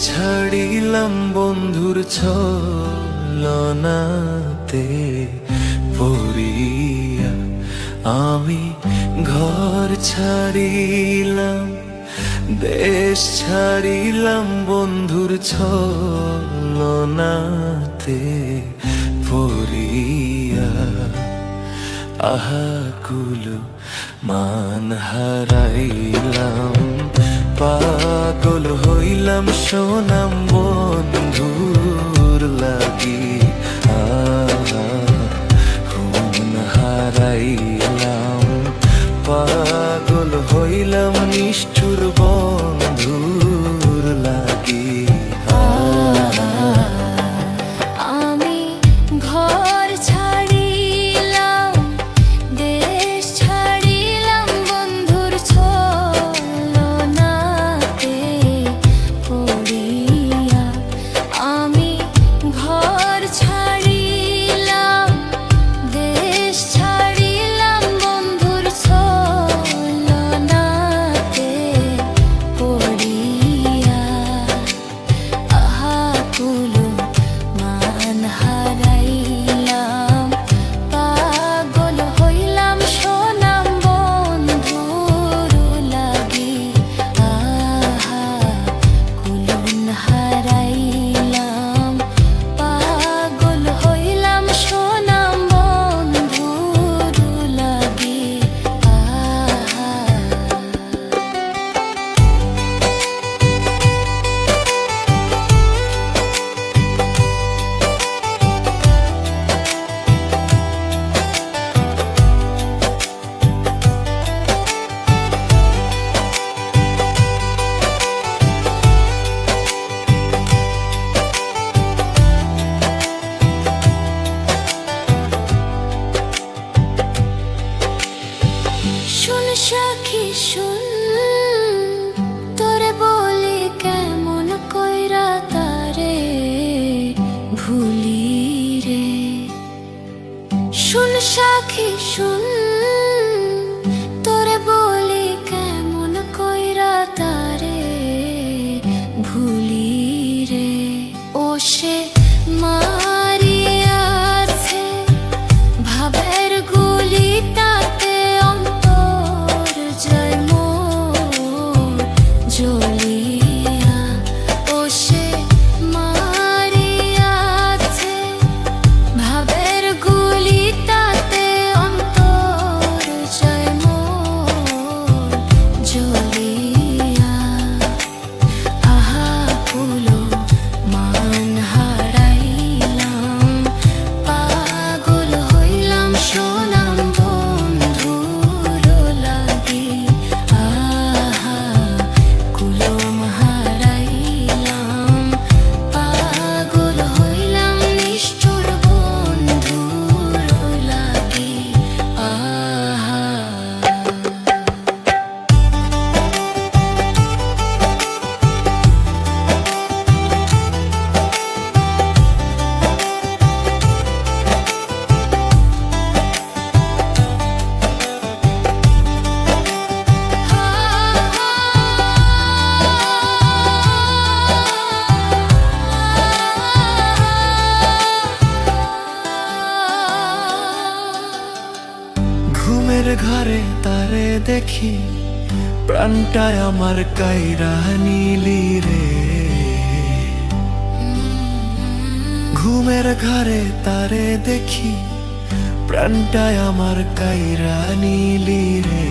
ছাড়িলাম বন্ধুর ছলনাতে পড়িয়া, আমি ঘর ছাড়িলাম, দেশ ছাড়িলাম বন্ধুর ছলনাতে পড়িয়া। আহাকুল মান হারাইলাম, পাগল হইলাম সোনাম বন্ধুর লাগি। হুন হারাইলাম, পাগল হইলাম নিষ্ঠুর বন্ধুর লাগি। আমি ঘর ছাড়িলাম, দেশ ছাড়িলাম বন্ধুর ছলনাতে পড়িয়া। আমি ঘর ছাড়িলাম, দেশ ছাড়িলাম বন্ধুর ছলনাতে পড়িয়া। আহাকুল মান হারাইলাম, পাগল হইলাম সোনাম বন্ধুর লাগি। আহাকুল হারাইলাম, পাগল হইলাম সোনাম বন্ধুর লাগি। শুন সখী শুন, তোরে বলি কেমন কইরা তারে ভুলি রে। শুন সখী শুন, তোরে বলি কেমন কইরা তারে ভুলি রে। ও সে মারিয়াছে ভাবের গুলি, তাতে অন্তর যায় মোর জ্বলিয়া। ও সে মারিয়াছে ভাবের গুলি, তাতে অন্তর যায় মোর জ্বলিয়া। আহাকুল মান হারাইলাম, পাগল হইলাম সোনাম বন্ধুর লাগি। আহাকুল হারাইলাম, পাগল হইলাম নিষ্ঠুর বন্ধুর লাগি। ঘুমের ঘরে তারে দেখি, প্রাণটায় আমার কাইরা নিলি রে। ঘুমের ঘরে তারে দেখি, প্রাণটায় আমার কাইরা নিলি রে।